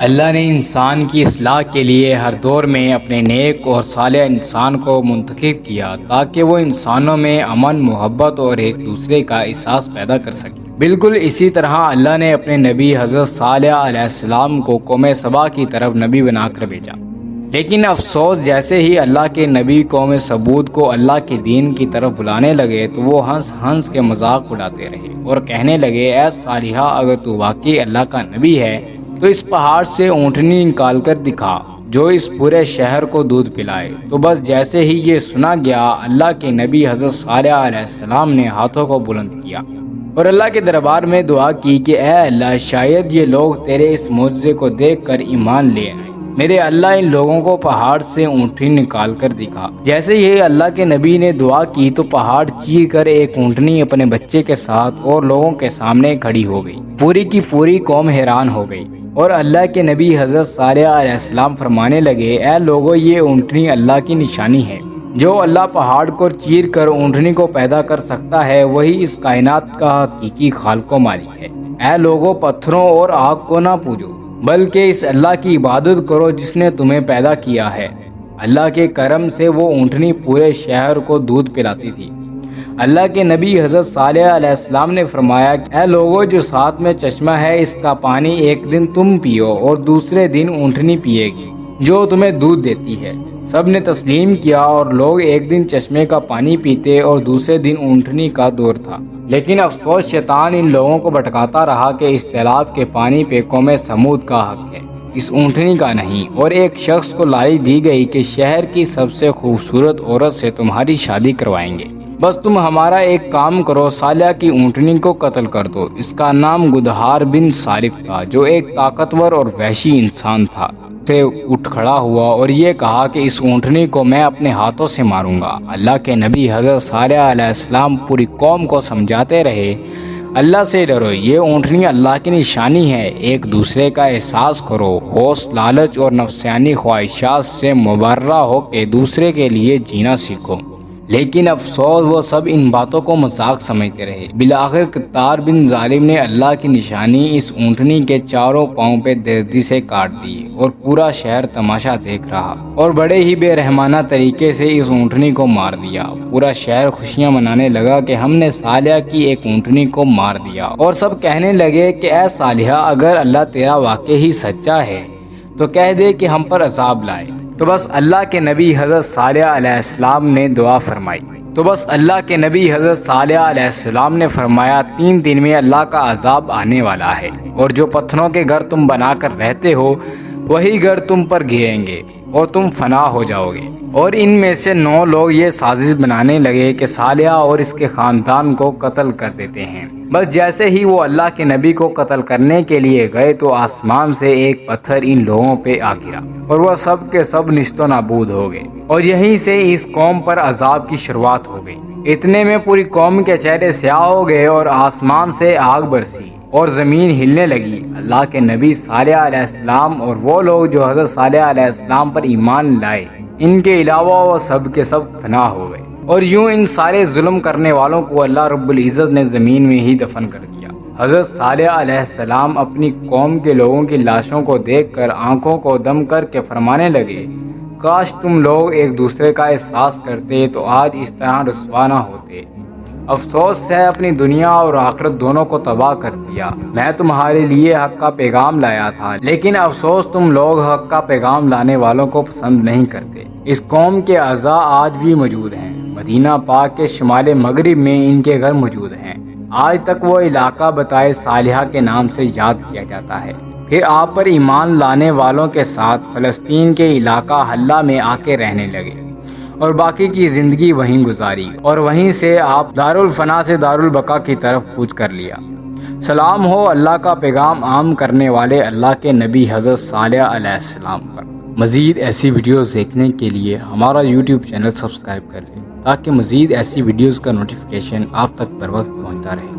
اللہ نے انسان کی اصلاح کے لیے ہر دور میں اپنے نیک اور صالح انسان کو منتخب کیا تاکہ وہ انسانوں میں امن، محبت اور ایک دوسرے کا احساس پیدا کر سکے۔ بالکل اسی طرح اللہ نے اپنے نبی حضرت صالح علیہ السلام کو قوم سبا کی طرف نبی بنا کر بھیجا، لیکن افسوس جیسے ہی اللہ کے نبی قوم سمود کو اللہ کے دین کی طرف بلانے لگے تو وہ ہنس ہنس کے مذاق اڑاتے رہے اور کہنے لگے، اے صالحہ، اگر تو واقعی اللہ کا نبی ہے تو اس پہاڑ سے اونٹنی نکال کر دکھا جو اس پورے شہر کو دودھ پلائے۔ تو بس جیسے ہی یہ سنا گیا، اللہ کے نبی حضرت صالح علیہ السلام نے ہاتھوں کو بلند کیا اور اللہ کے دربار میں دعا کی کہ اے اللہ، شاید یہ لوگ تیرے اس معجزے کو دیکھ کر ایمان لے آئیں۔ میرے اللہ، ان لوگوں کو پہاڑ سے اونٹنی نکال کر دکھا۔ جیسے ہی اللہ کے نبی نے دعا کی تو پہاڑ چیر کر ایک اونٹنی اپنے بچے کے ساتھ اور لوگوں کے سامنے کھڑی ہو گئی۔ پوری کی پوری قوم حیران ہو گئی اور اللہ کے نبی حضرت صالح علیہ السلام فرمانے لگے، اے لوگو، یہ اونٹنی اللہ کی نشانی ہے۔ جو اللہ پہاڑ کو چیر کر اونٹنی کو پیدا کر سکتا ہے وہی اس کائنات کا حقیقی خالق و مالک ہے۔ اے لوگو، پتھروں اور آگ کو نہ پوجو بلکہ اس اللہ کی عبادت کرو جس نے تمہیں پیدا کیا ہے۔ اللہ کے کرم سے وہ اونٹنی پورے شہر کو دودھ پلاتی تھی۔ اللہ کے نبی حضرت صالح علیہ السلام نے فرمایا، اے لوگوں، جو ساتھ میں چشمہ ہے اس کا پانی ایک دن تم پیو اور دوسرے دن اونٹنی پیے گی جو تمہیں دودھ دیتی ہے۔ سب نے تسلیم کیا اور لوگ ایک دن چشمے کا پانی پیتے اور دوسرے دن اونٹنی کا دور تھا۔ لیکن افسوس، شیطان ان لوگوں کو بھٹکاتا رہا کہ اس تالاب کے پانی پہ قوم سمود کا حق ہے، اس اونٹنی کا نہیں، اور ایک شخص کو لالچ دی گئی کہ شہر کی سب سے خوبصورت عورت سے تمہاری شادی کروائیں گے، بس تم ہمارا ایک کام کرو، صالح کی اونٹنی کو قتل کر دو۔ اس کا نام گدہار بن صارف تھا جو ایک طاقتور اور وحشی انسان تھا۔ سے اٹھ کھڑا ہوا اور یہ کہا کہ اس اونٹنی کو میں اپنے ہاتھوں سے ماروں گا۔ اللہ کے نبی حضرت صالح علیہ السلام پوری قوم کو سمجھاتے رہے، اللہ سے ڈرو، یہ اونٹنی اللہ کی نشانی ہے، ایک دوسرے کا احساس کرو، ہوش، لالچ اور نفسانی خواہشات سے مبرہ ہو کے دوسرے کے لیے جینا سیکھو۔ لیکن افسوس، وہ سب ان باتوں کو مذاق سمجھتے رہے۔ بالآخر قطار بن ظالم نے اللہ کی نشانی اس اونٹنی کے چاروں پاؤں پہ دردی سے کاٹ دی اور پورا شہر تماشا دیکھ رہا اور بڑے ہی بے رحمانہ طریقے سے اس اونٹنی کو مار دیا۔ پورا شہر خوشیاں منانے لگا کہ ہم نے صالح کی ایک اونٹنی کو مار دیا، اور سب کہنے لگے کہ اے صالحہ، اگر اللہ تیرا واقعی سچا ہے تو کہہ دے کہ ہم پر عذاب لائے۔ تو بس اللہ کے نبی حضرت صالح علیہ السلام نے دعا فرمائی۔ علیہ السلام نے فرمایا، 3 دن میں اللہ کا عذاب آنے والا ہے، اور جو پتھروں کے گھر تم بنا کر رہتے ہو وہی گھر تم پر گریں گے اور تم فنا ہو جاؤ گے۔ اور ان میں سے 9 لوگ یہ سازش بنانے لگے کہ صالح اور اس کے خاندان کو قتل کر دیتے ہیں۔ بس جیسے ہی وہ اللہ کے نبی کو قتل کرنے کے لیے گئے تو آسمان سے ایک پتھر ان لوگوں پہ آ گرا اور وہ سب کے سب نیست و نابود ہو گئے، اور یہیں سے اس قوم پر عذاب کی شروعات ہو گئی۔ اتنے میں پوری قوم کے چہرے سیاہ ہو گئے اور آسمان سے آگ برسی اور زمین ہلنے لگی۔ اللہ کے نبی صالح علیہ السلام اور وہ لوگ جو حضرت صالح علیہ السلام پر ایمان لائے، ان کے علاوہ وہ سب کے سب فنا ہو گئے، اور یوں ان سارے ظلم کرنے والوں کو اللہ رب العزت نے زمین میں ہی دفن کر دیا۔ حضرت صالح علیہ السلام اپنی قوم کے لوگوں کی لاشوں کو دیکھ کر آنکھوں کو دم کر کے فرمانے لگے، کاش تم لوگ ایک دوسرے کا احساس کرتے تو آج اس طرح رسوا نہ ہوتے۔ افسوس ہے، اپنی دنیا اور آخرت دونوں کو تباہ کر دیا۔ میں تمہارے لیے حق کا پیغام لایا تھا، لیکن افسوس تم لوگ حق کا پیغام لانے والوں کو پسند نہیں کرتے۔ اس قوم کے اعضاء آج بھی موجود ہیں۔ مدینہ پاک کے شمال مغرب میں ان کے گھر موجود ہیں۔ آج تک وہ علاقہ بتائے صالحہ کے نام سے یاد کیا جاتا ہے۔ پھر آپ پر ایمان لانے والوں کے ساتھ فلسطین کے علاقہ حلہ میں آ کے رہنے لگے اور باقی کی زندگی وہیں گزاری، اور وہیں سے آپ دارالفنا سے دارالبقا کی طرف کوچ کر لیا۔ سلام ہو اللہ کا پیغام عام کرنے والے اللہ کے نبی حضرت صالح علیہ السلام پر۔ مزید ایسی ویڈیوز دیکھنے کے لیے ہمارا YouTube چینل سبسکرائب کر لیں تاکہ مزید ایسی ویڈیوز کا نوٹیفیکیشن آپ تک بر وقت پہنچتا رہے۔